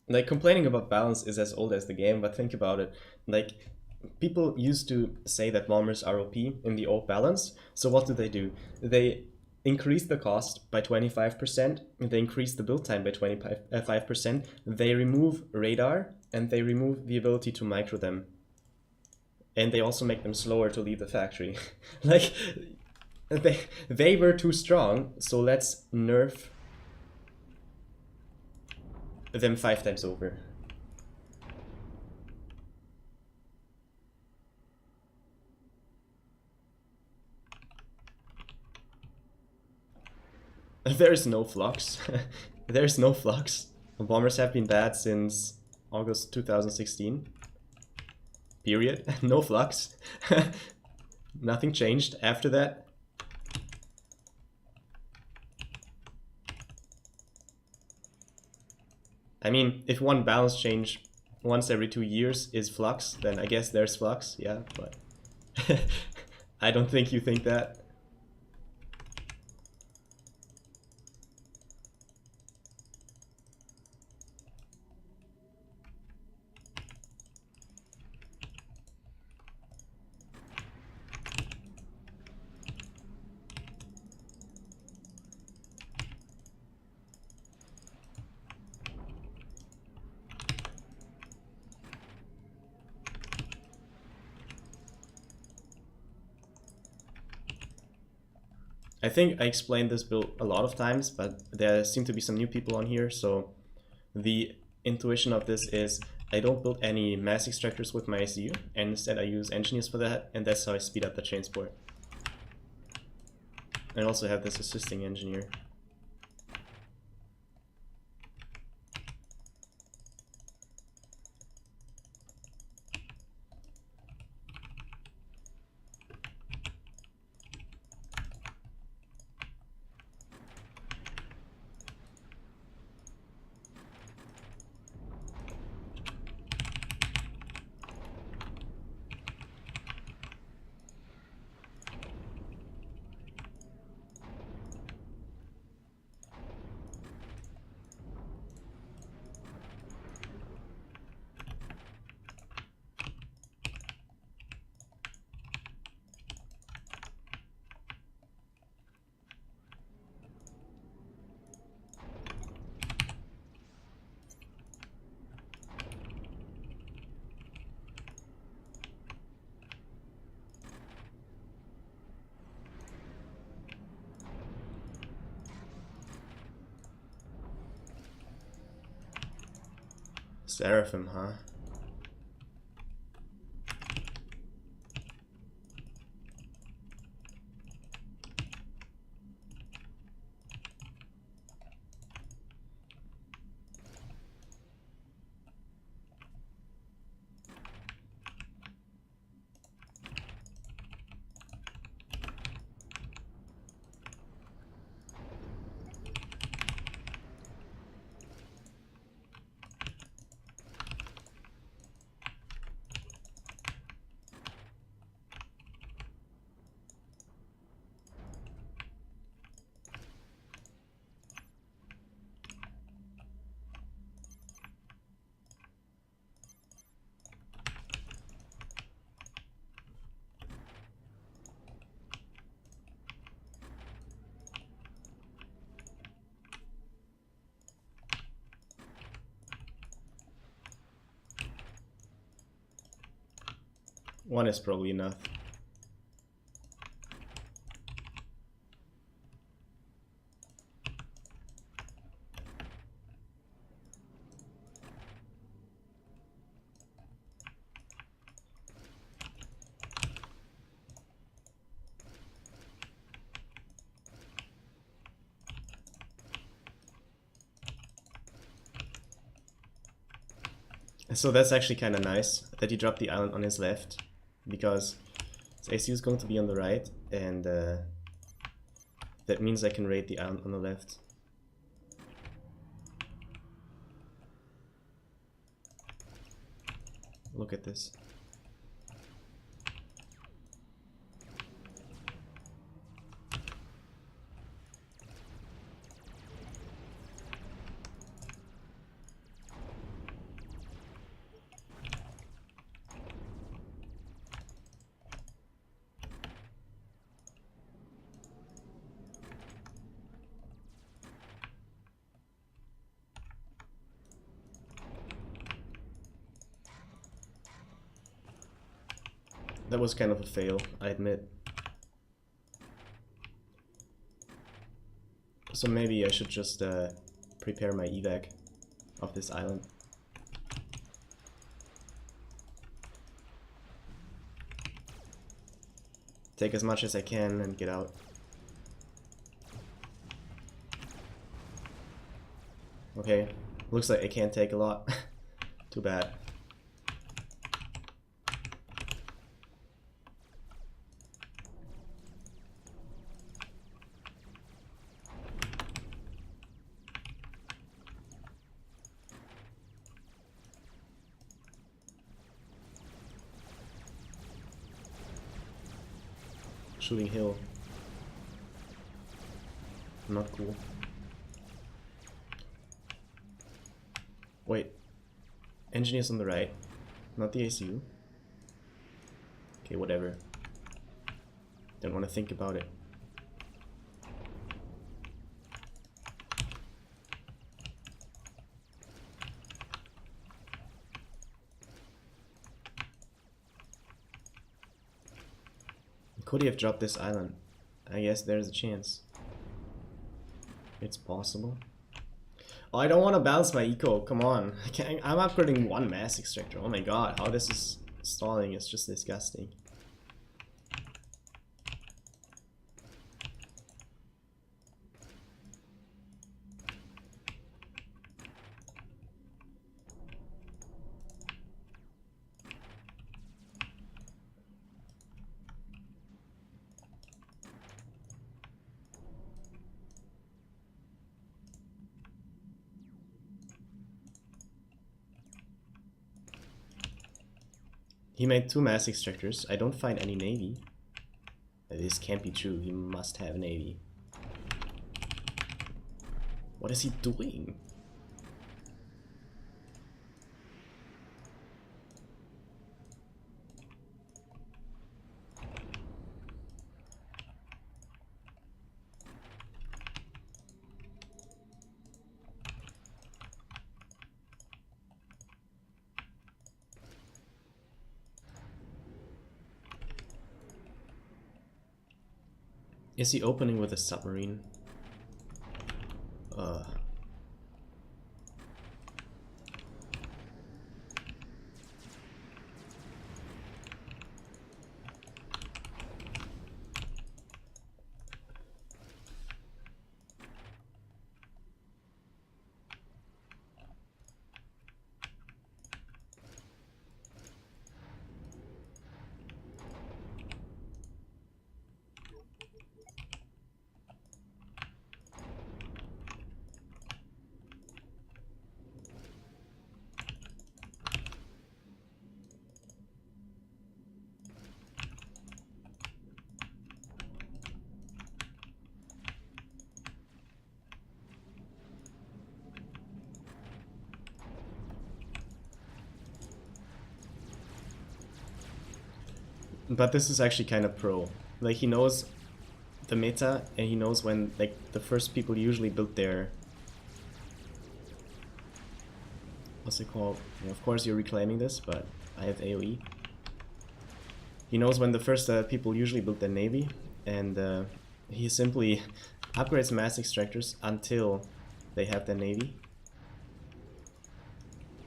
Like, complaining about balance is as old as the game, but think about it. Like, people used to say that bombers are OP in the old balance. So what do? They increase the cost by 25%, they increase the build time by 25%, they remove radar, and they remove the ability to micro them. And they also make them slower to leave the factory. Like, they were too strong, so let's nerf them 5 times over. There's no flux. There's no flux. Bombers have been bad since August 2016. Period. No flux. Nothing changed after that. I mean, if one balance change once every 2 years is flux, then I guess there's flux, yeah, but I don't think you think that. I think I explained this build a lot of times, but there seem to be some new people on here, so the intuition of this is I don't build any mass extractors with my ICU, and instead I use engineers for that, and that's how I speed up the transport. And I also have this assisting engineer. Seraphim, huh? One is probably enough. So that's actually kind of nice that he dropped the island on his left, because his ACU is going to be on the right, and that means I can raid the island on the left. Look at this. That was kind of a fail, I admit. So maybe I should just prepare my evac of this island. Take as much as I can and get out. Okay, looks like I can't take a lot. Too bad. Shooting hill. Not cool. Wait. Engineers on the right. Not the ACU. Okay, whatever. Don't want to think about it. Could he have dropped this island? I guess there's a chance. It's possible. Oh, I don't want to balance my eco. Come on. I'm upgrading one mass extractor. Oh my god, how this is stalling is just disgusting. He made 2 mass extractors. I don't find any navy. This can't be true. He must have a navy. What is he doing? Is he opening with a submarine? But this is actually kind of pro. Like, he knows the meta, and he knows when, like, the first people usually build their... What's it called? Yeah, of course you're reclaiming this, but I have AoE. He knows when the first people usually build their navy, and he simply upgrades mass extractors until they have their navy.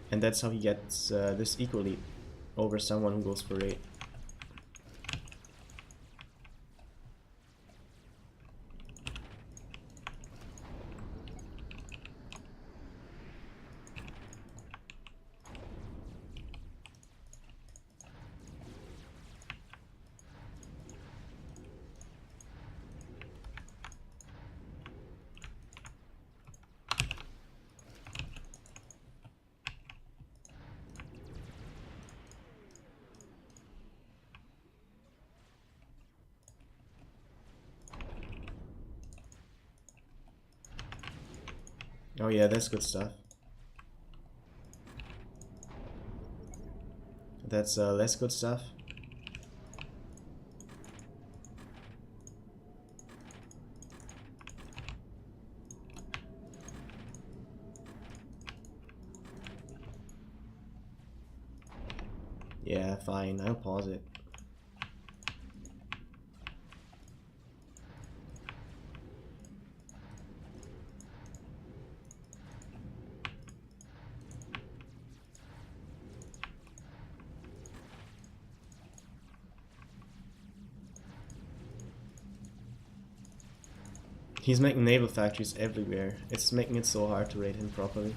And that's how he gets this equally over someone who goes for raid. Oh yeah, that's good stuff. That's less good stuff. Yeah, fine, I'll pause it. He's making naval factories everywhere. It's making it so hard to raid him properly.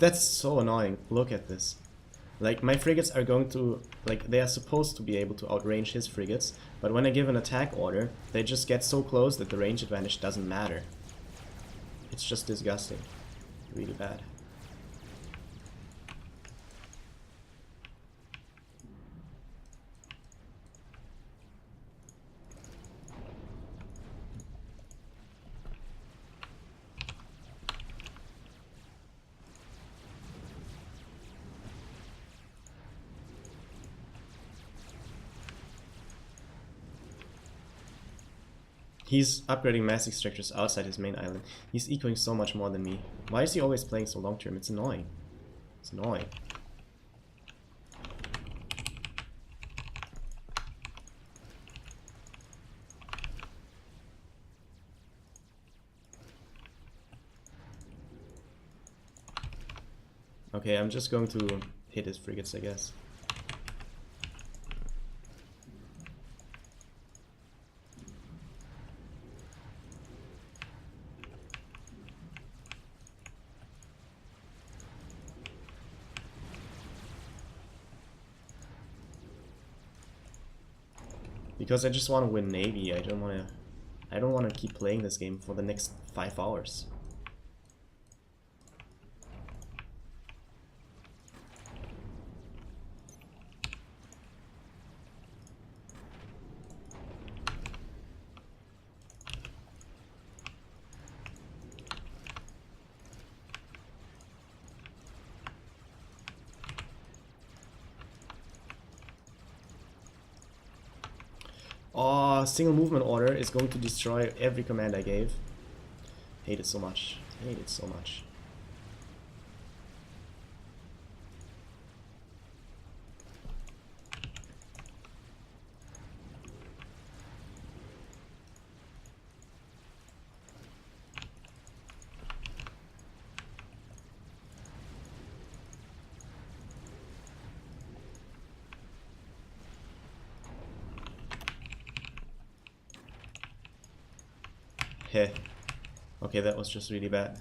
That's so annoying. Look at this. Like, my frigates are going to, like, they are supposed to be able to outrange his frigates, but when I give an attack order, they just get so close that the range advantage doesn't matter. It's just disgusting. Really bad. He's upgrading mass extractors outside his main island. He's ecoing so much more than me. Why is he always playing so long term? It's annoying. It's annoying. Okay, I'm just going to hit his frigates, I guess. Because I just want to win Navy. I don't want to keep playing this game for the next 5 hours. Oh, single movement order is going to destroy every command I gave. Hate it so much. Hate it so much. Heh. Okay, that was just really bad.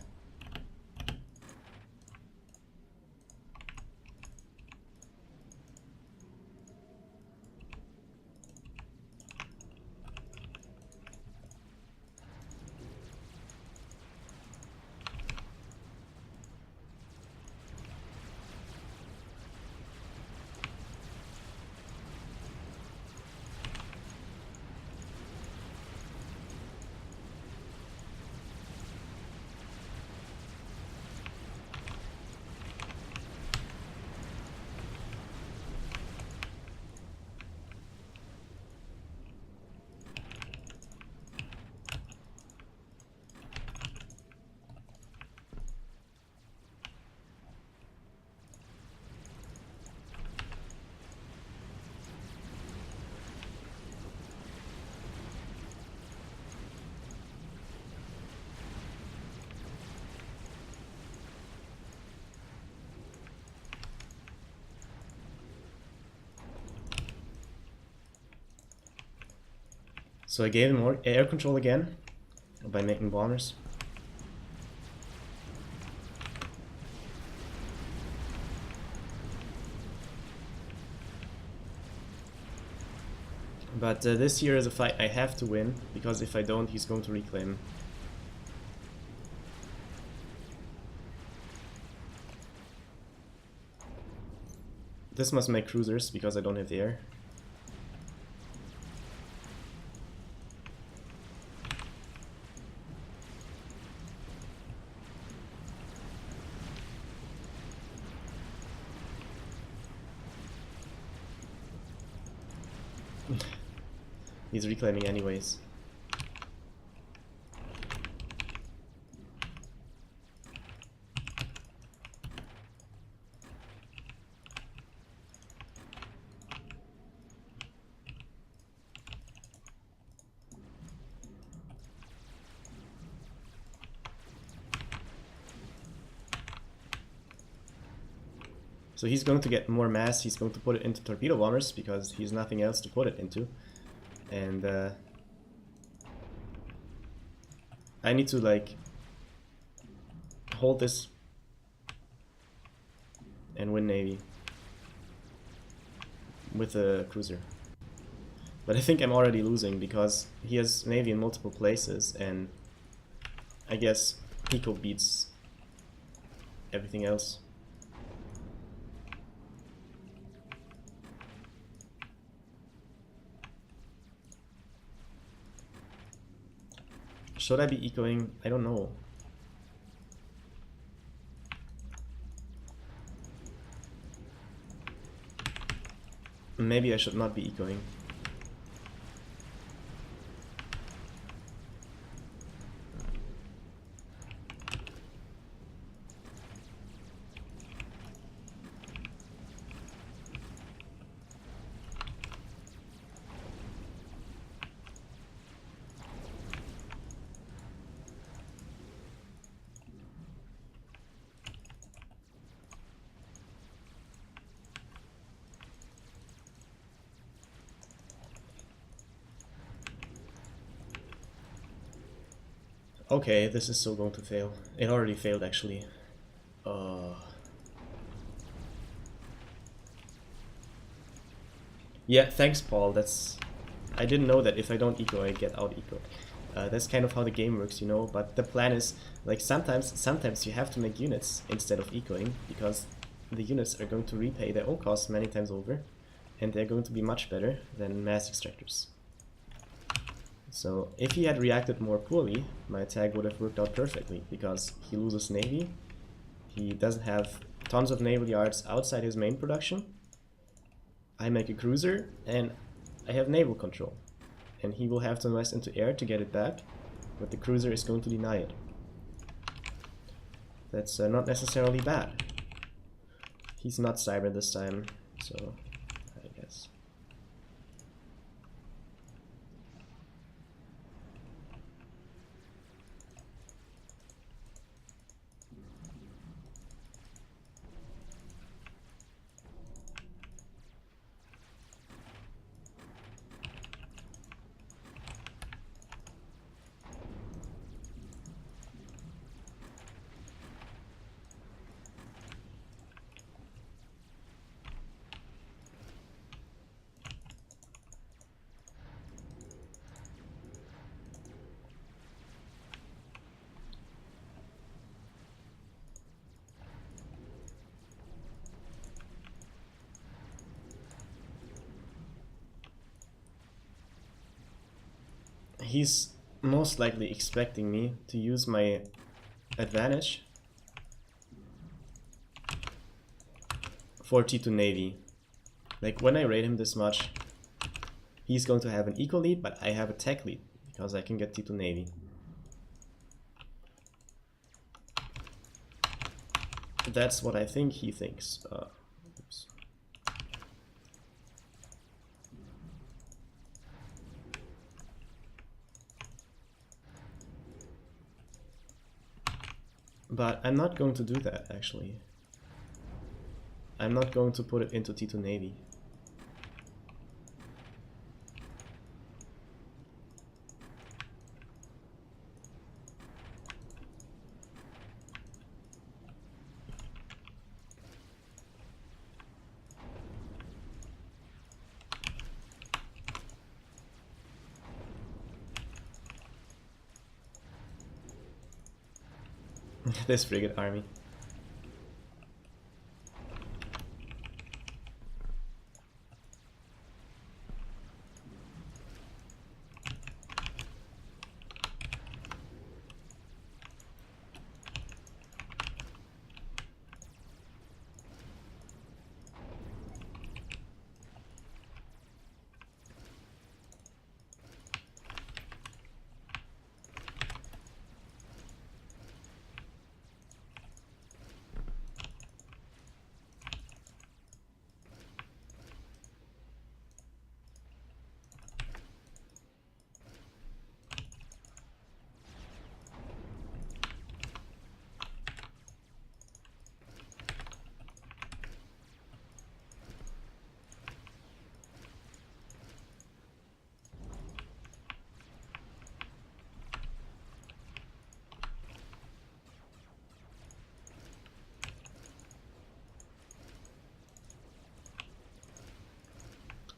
So I gave him more air control again by making bombers. But this here is a fight I have to win, because if I don't, he's going to reclaim. This must make cruisers, because I don't have the air. He's reclaiming anyways. So he's going to get more mass, he's going to put it into torpedo bombers because he's nothing else to put it into. And I need to like hold this and win Navy with a cruiser. But I think I'm already losing because he has Navy in multiple places and I guess Pico beats everything else. Should I be ecoing? I don't know. Maybe I should not be ecoing. Okay, this is still going to fail. It already failed actually. Yeah, thanks Paul, that's... I didn't know that if I don't eco, I get out eco. That's kind of how the game works, you know, but the plan is, like, sometimes you have to make units instead of ecoing, because the units are going to repay their own costs many times over, and they're going to be much better than mass extractors. So if he had reacted more poorly, my attack would have worked out perfectly, because he loses Navy, he doesn't have tons of naval yards outside his main production, I make a cruiser, and I have naval control. And he will have to invest into air to get it back, but the cruiser is going to deny it. That's not necessarily bad. He's not cyber this time, so I guess. He's most likely expecting me to use my advantage for T2 Navy. Like, when I rate him this much, he's going to have an eco lead, but I have a tech lead, because I can get T2 Navy. That's what I think he thinks. Oops. But I'm not going to do that, actually. I'm not going to put it into T2 Navy. This frigate army.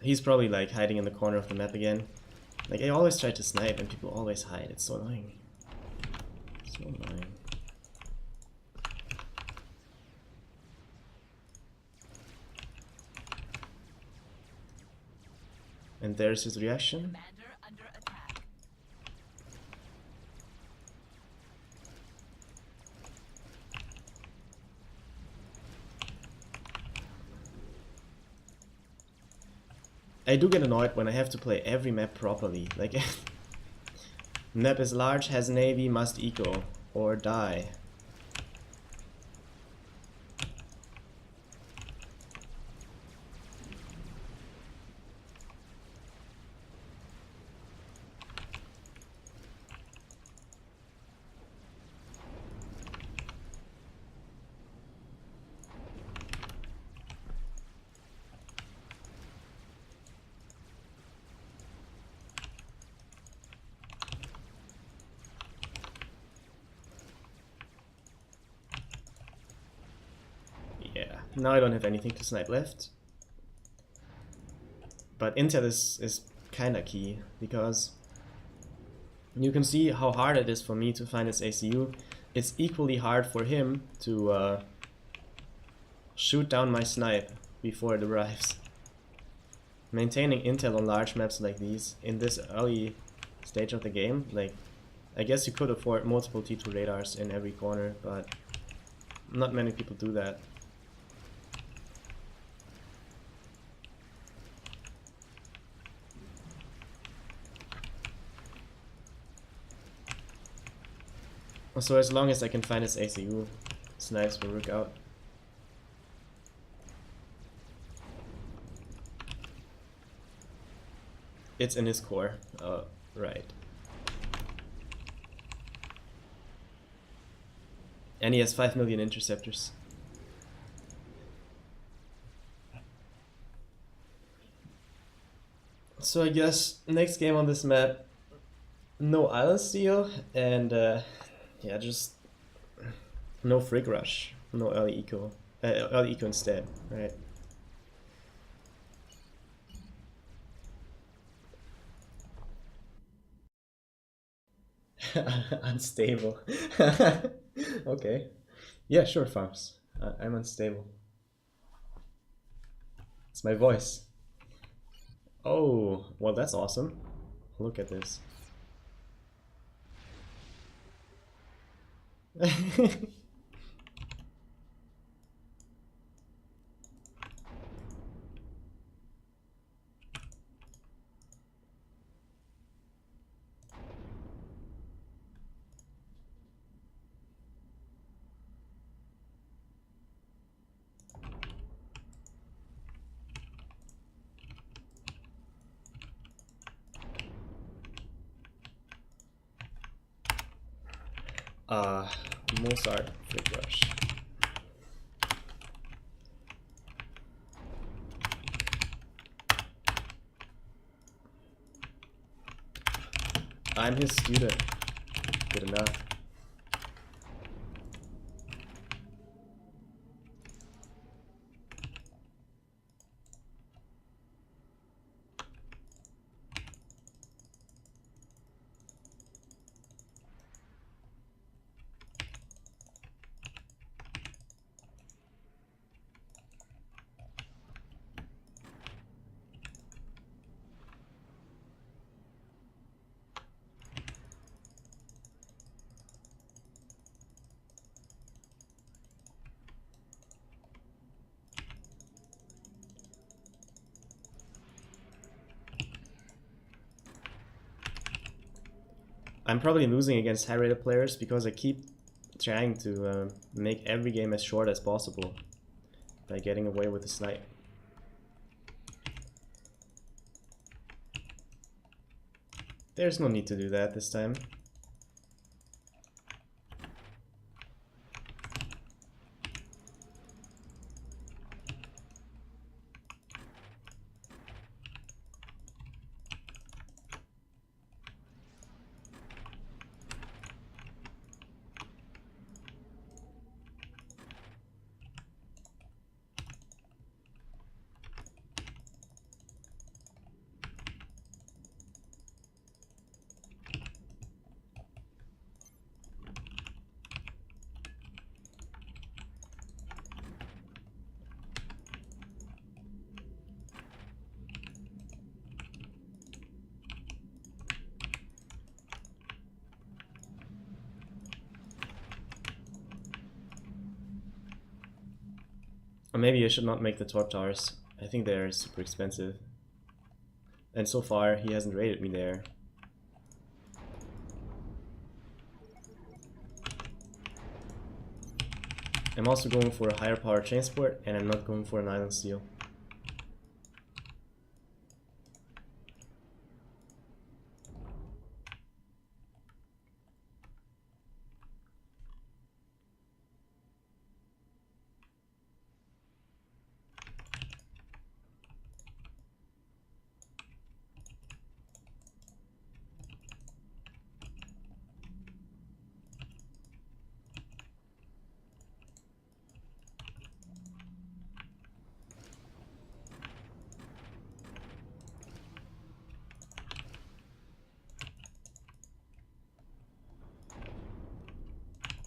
He's probably like hiding in the corner of the map again. Like I always try to snipe and people always hide. It's so annoying. So annoying. And there's his reaction. I do get annoyed when I have to play every map properly. Like, map is large, has navy, must eco, or die. Yeah, now I don't have anything to snipe left. But intel is kinda key, because you can see how hard it is for me to find his ACU. It's equally hard for him to shoot down my snipe before it arrives. Maintaining intel on large maps like these in this early stage of the game, like, I guess you could afford multiple T2 radars in every corner, but not many people do that. So as long as I can find his ACU, snipes will work out. It's in his core. Right. And he has 5 million interceptors. So I guess next game on this map, no island steal, and yeah, just no frig rush, no early eco instead, right? Unstable. Okay. Yeah, sure, Farms. I'm unstable. It's my voice. Oh, well, that's awesome. Look at this. Mozart frig rush. I'm his student. Good enough. I'm probably losing against high-rated players because I keep trying to make every game as short as possible by getting away with the snipe. There's no need to do that this time. Or maybe I should not make the torp towers. I think they're super expensive. And so far he hasn't raided me there. I'm also going for a higher power transport, and I'm not going for an island seal.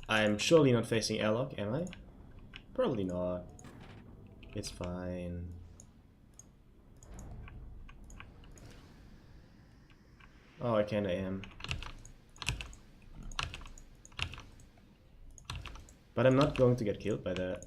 I'm surely not facing airlock, am I? Probably not. It's fine. Oh, I kinda am. But I'm not going to get killed by that.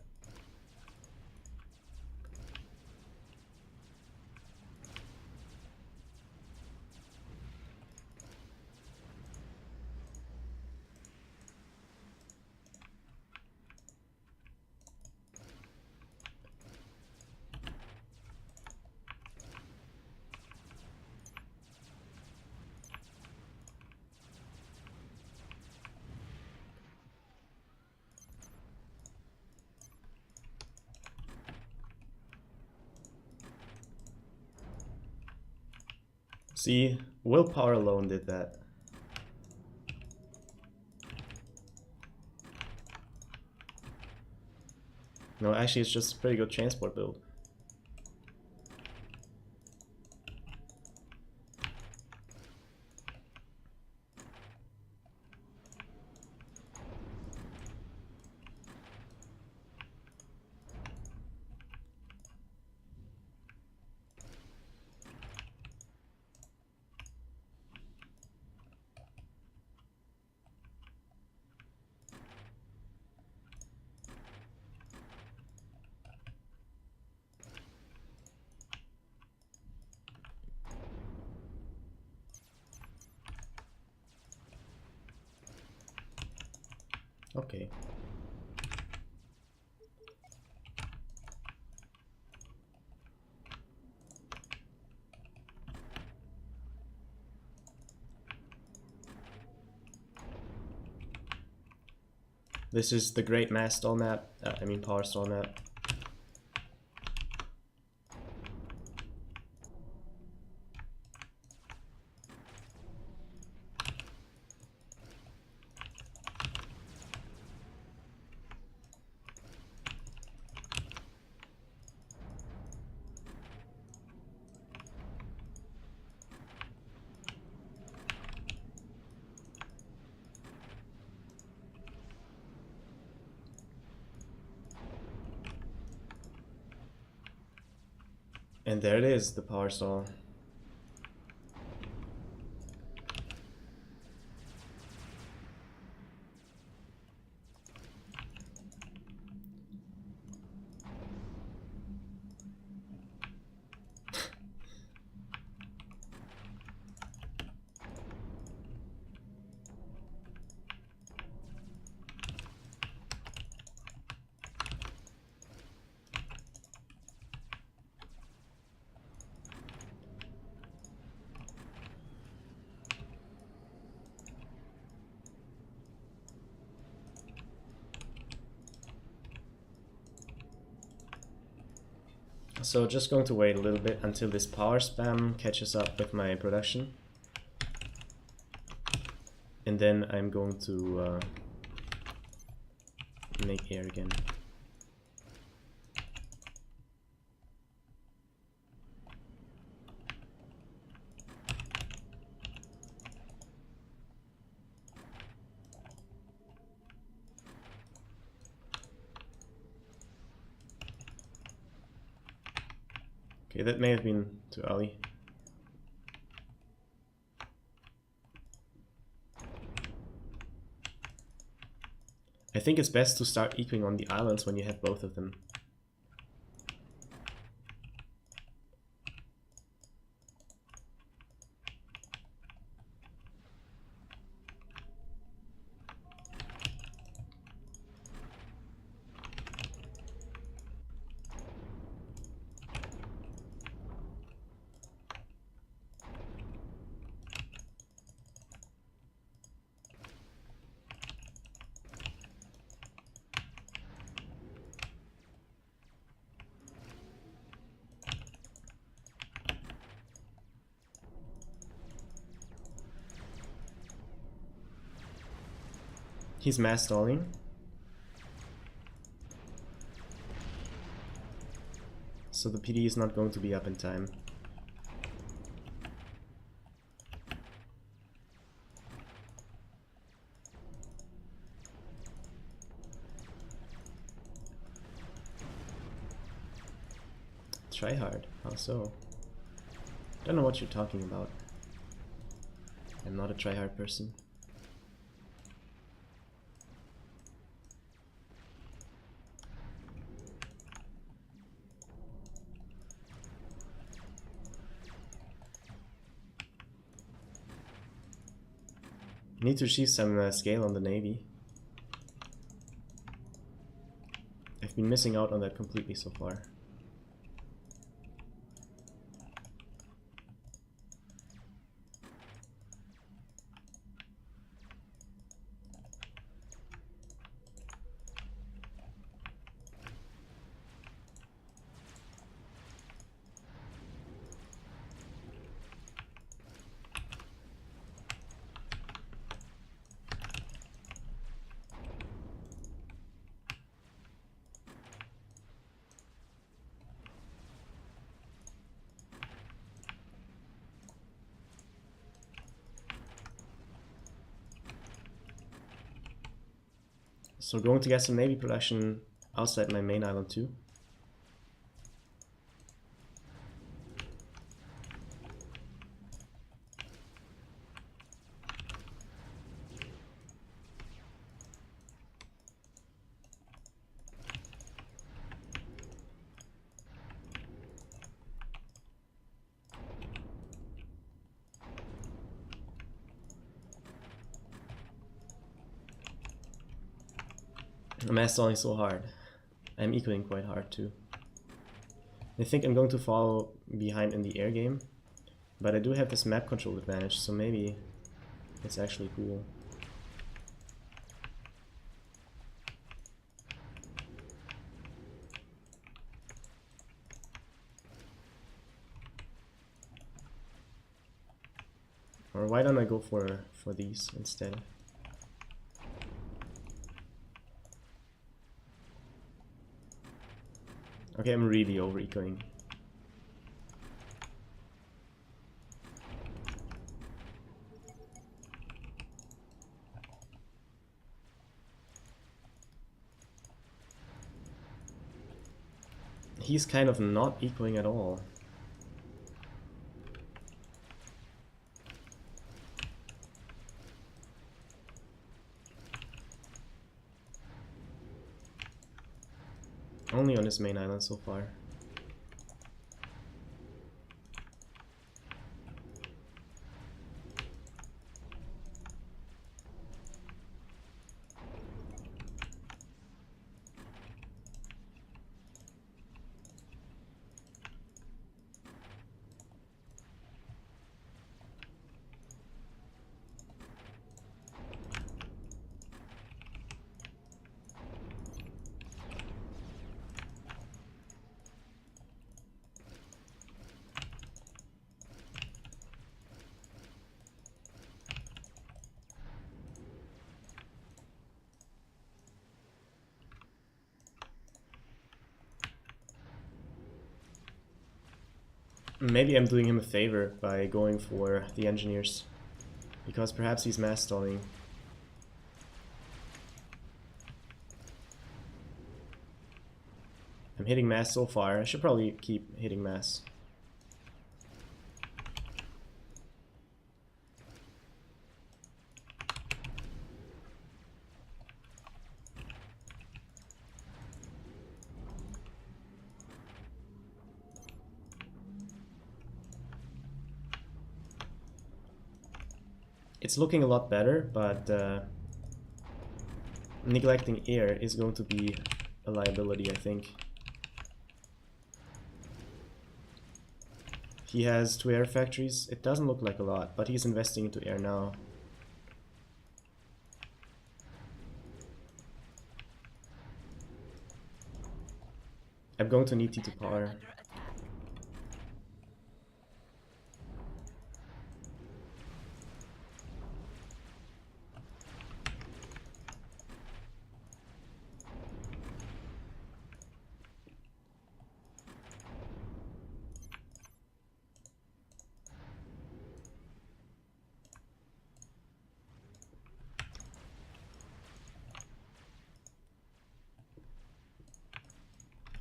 See, willpower alone did that. No, actually it's just a pretty good transport build. Okay. This is the Great Mass Stall map, Power Stall map. And there it is, the power stall. So just going to wait a little bit until this power spam catches up with my production. And then I'm going to make air again. Okay, that may have been too early. I think it's best to start equing on the islands when you have both of them. He's mass stalling. So the PD is not going to be up in time. Try hard. How so? Don't know what you're talking about. I'm not a try-hard person. Need to achieve some scale on the Navy. I've been missing out on that completely so far. So going to get some Navy production outside my main island too. I'm mass stalling so hard. I'm ecoing quite hard too. I think I'm going to fall behind in the air game, but I do have this map control advantage, so maybe it's actually cool. Or why don't I go for these instead? Okay, I'm really over-ecoing. He's kind of not ecoing at all. Only on his main island so far. Maybe I'm doing him a favor by going for the engineers, because perhaps he's mass stalling. I'm hitting mass so far. I should probably keep hitting mass. It's looking a lot better, but neglecting air is going to be a liability, I think. He has 2 air factories. It doesn't look like a lot, but he's investing into air now. I'm going to need T2 power.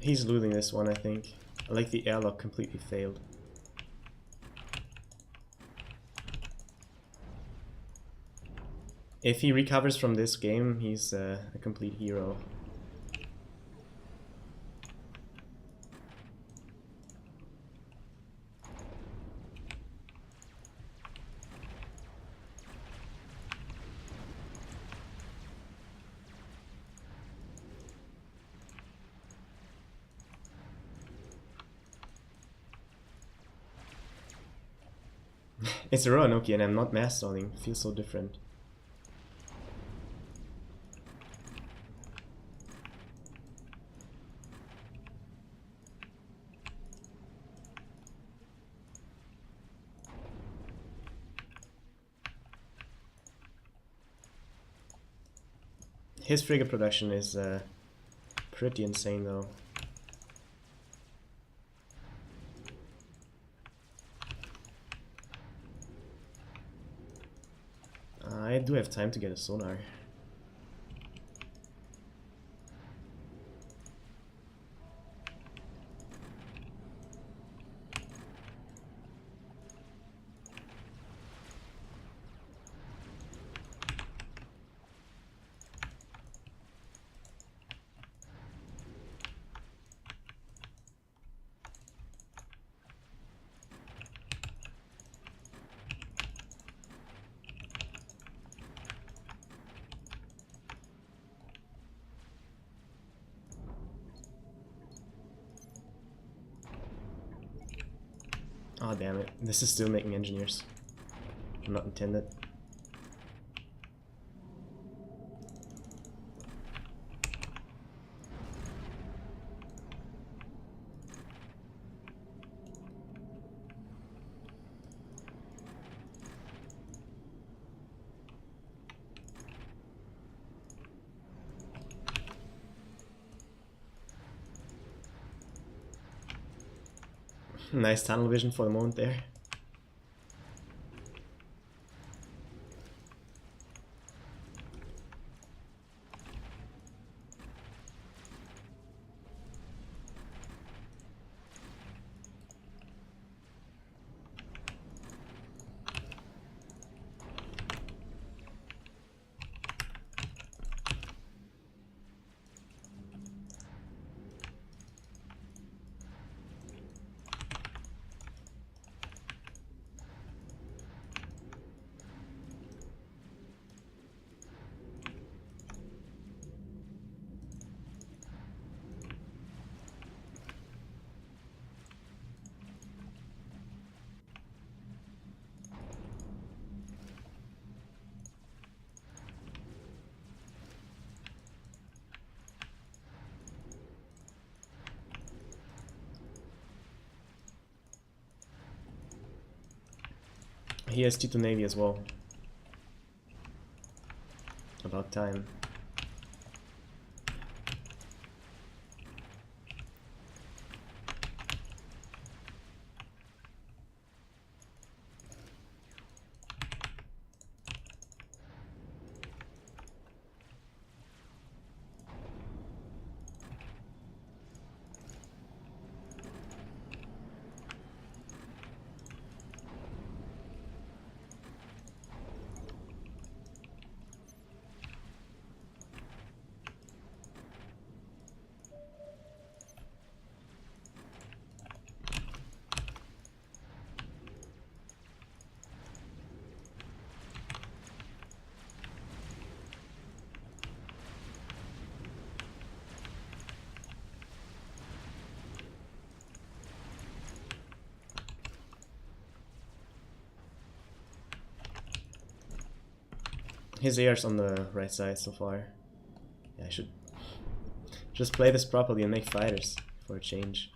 He's losing this one, I think. Like the airlock completely failed. If he recovers from this game, he's a complete hero. It's a Roanoke and I'm not mass stalling. Feels so different. His frigate production is pretty insane though. I do have time to get a sonar. Oh damn it, this is still making engineers. Not intended. Nice tunnel vision for the moment there. He has T2 Navy as well. About time. His air's on the right side so far. Yeah, I should just play this properly and make fighters for a change.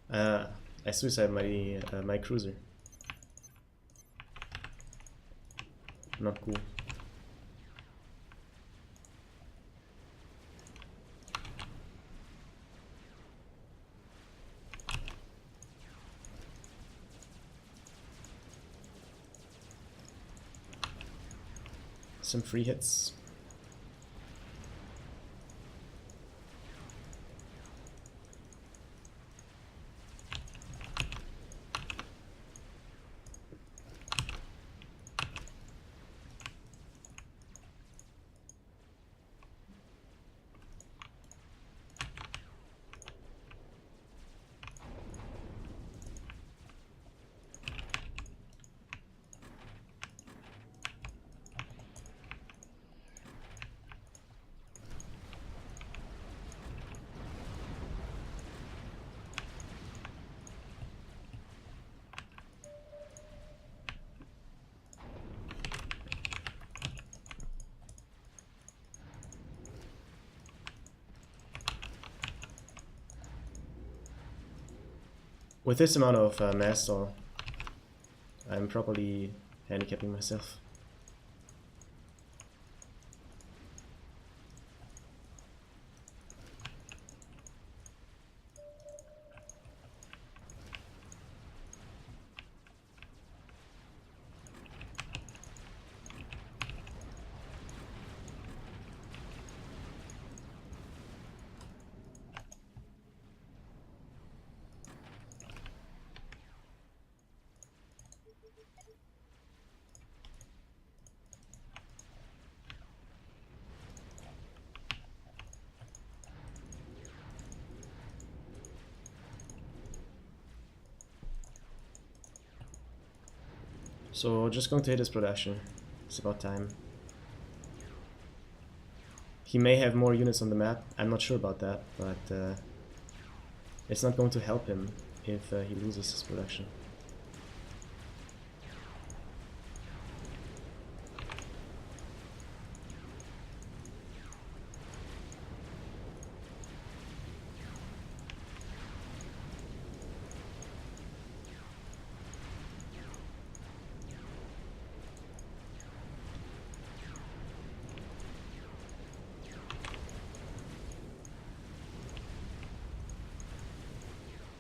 I suicide my my cruiser. Not cool. Some free hits. With this amount of mass stall, I'm probably handicapping myself. So just going to hit his production. It's about time. He may have more units on the map. I'm not sure about that, but it's not going to help him if he loses his production.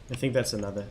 I think that's another.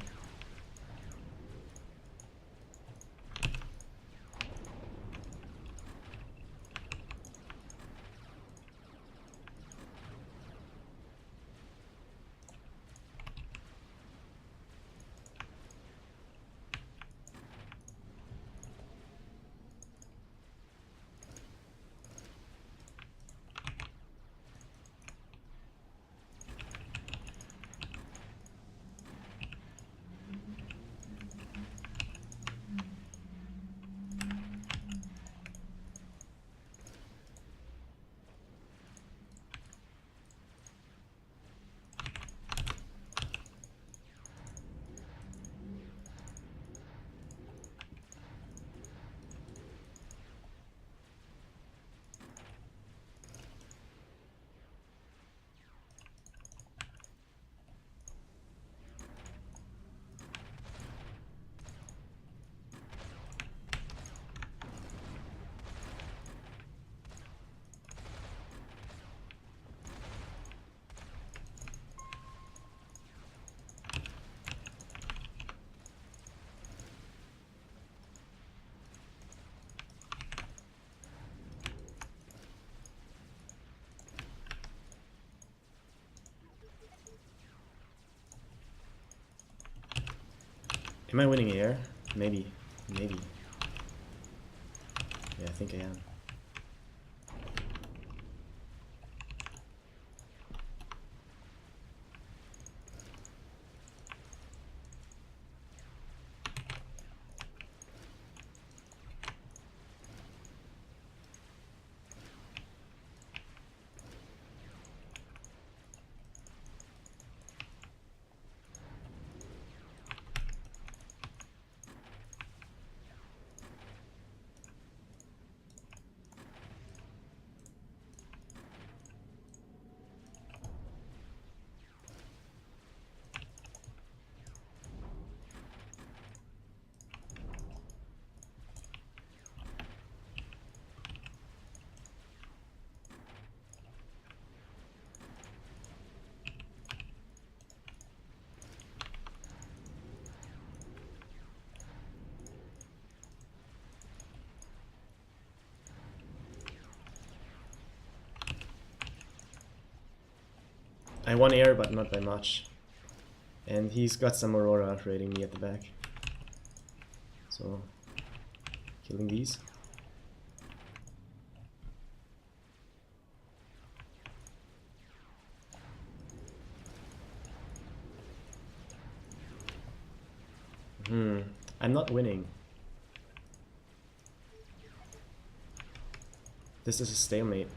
Am I winning air? Maybe. Maybe. Yeah, I think I am. I won air, but not by much. And he's got some Aurora raiding me at the back. So, killing these. I'm not winning. This is a stalemate.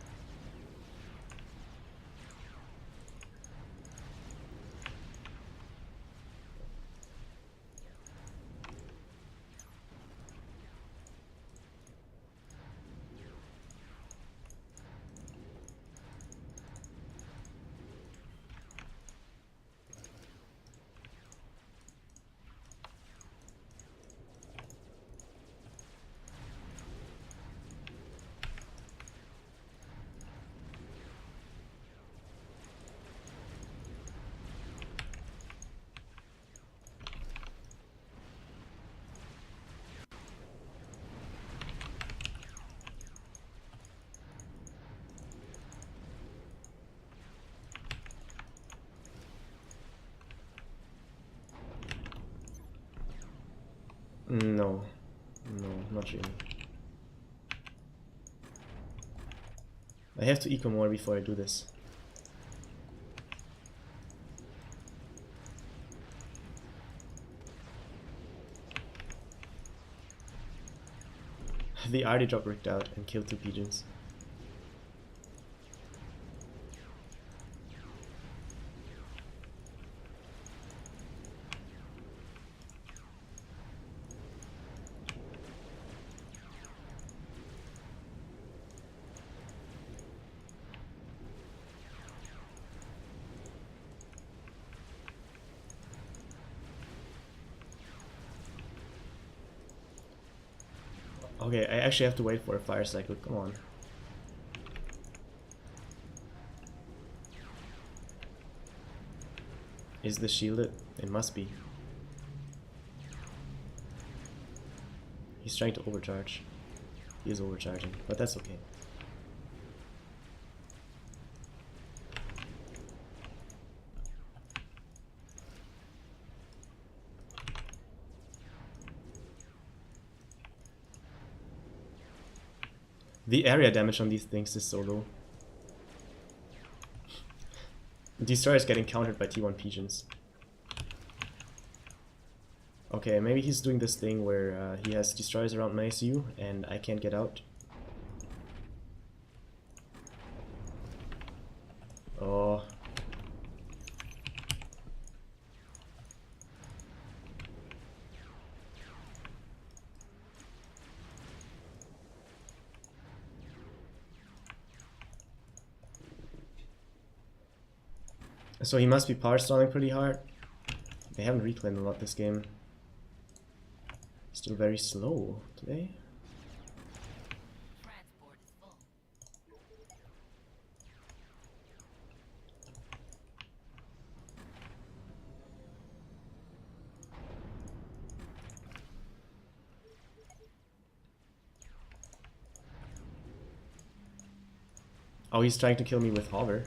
No, not really. I have to eco more before I do this. The already dropped rigged out and killed 2 pigeons. Okay, I actually have to wait for a fire cycle, come on. Is this shielded? It must be. He's trying to overcharge. He is overcharging, but that's okay. The area damage on these things is so low. Destroyer is getting countered by T1 pigeons. Okay, maybe he's doing this thing where he has destroyers around my ICU and I can't get out. Oh. So he must be power stalling pretty hard. They haven't reclaimed a lot this game. Still very slow today. Transport is full. Oh, he's trying to kill me with hover.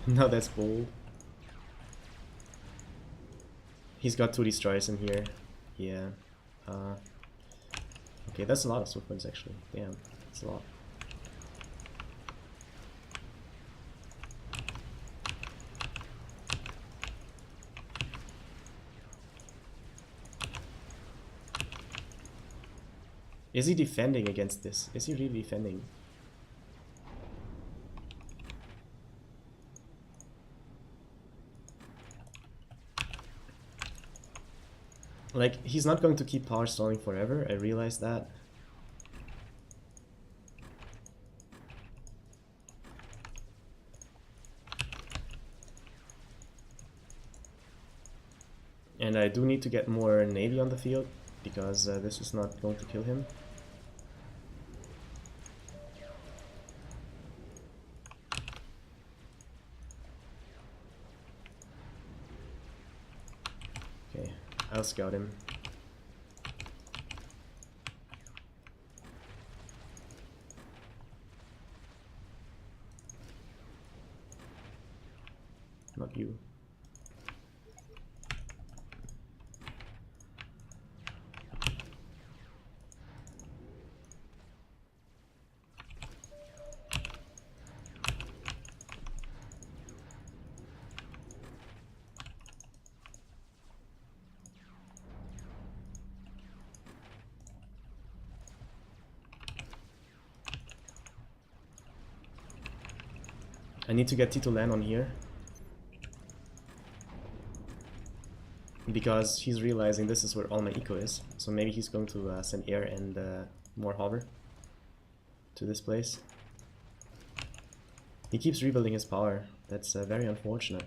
No, that's bold. He's got 2 destroyers in here. Yeah. Okay, that's a lot of swift points actually. Damn, that's a lot. Is he defending against this? Is he really defending? Like, he's not going to keep power stalling forever, I realize that. And I do need to get more navy on the field, because this is not going to kill him. Okay, I'll scout him. I need to get Tito land on here. Because he's realizing this is where all my eco is. So maybe he's going to send air and more hover to this place. He keeps rebuilding his power. That's very unfortunate.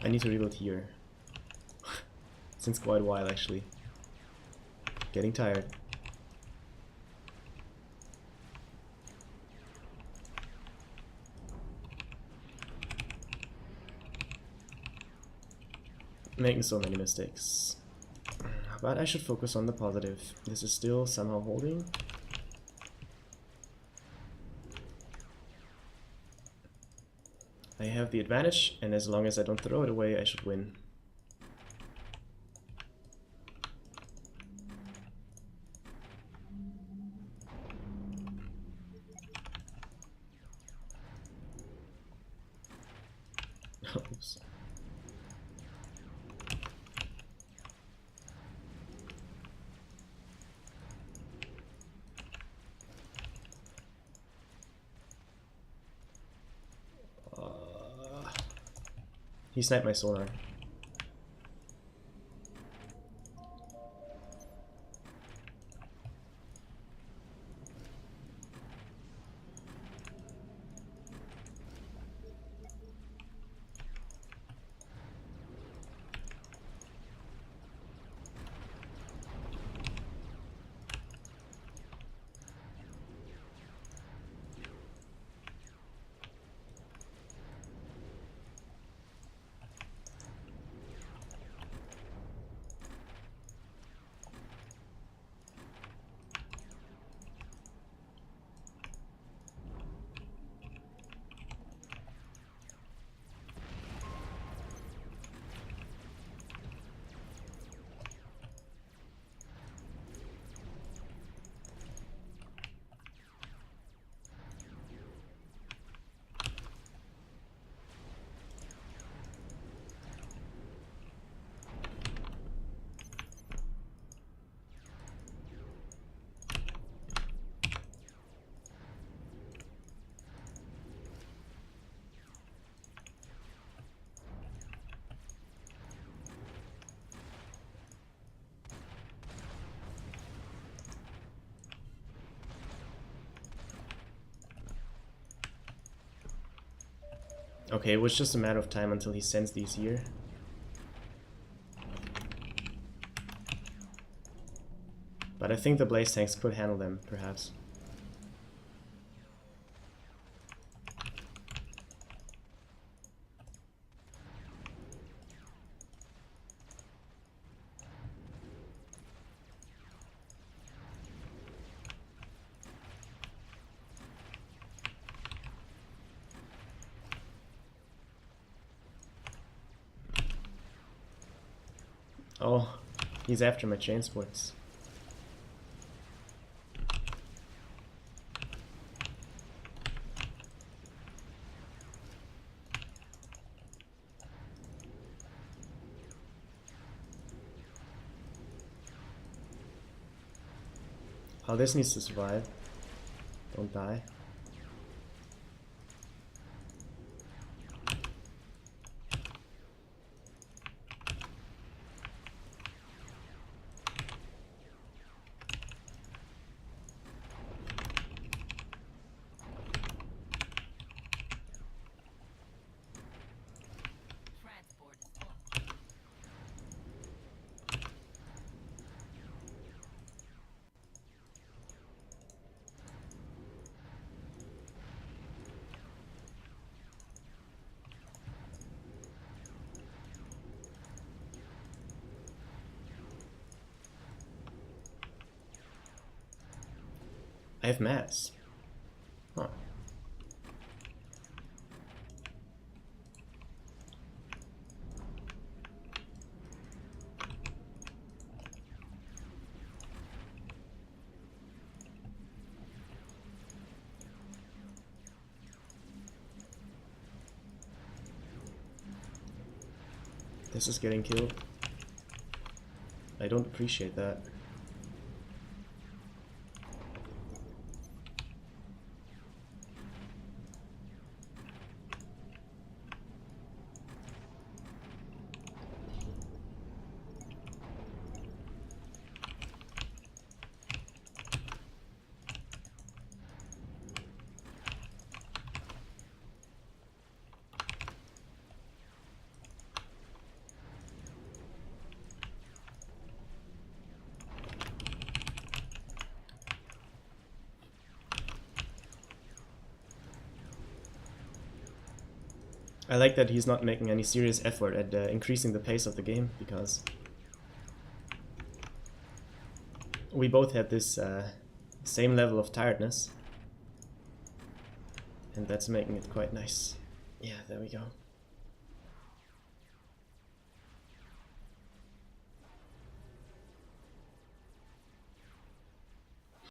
I need to rebuild here. Since quite a while actually. Getting tired. Making so many mistakes. But I should focus on the positive. This is still somehow holding. I have the advantage, and as long as I don't throw it away, I should win. Oops. He sniped my sonar. Okay, it was just a matter of time until he sends these here. But I think the blaze tanks could handle them, perhaps. Oh, he's after my chain sports. Oh, this needs to survive. Don't die. I have mass. Huh. This is getting killed. I don't appreciate that. I like that he's not making any serious effort at increasing the pace of the game, because we both had this same level of tiredness, and that's making it quite nice. Yeah, there we go.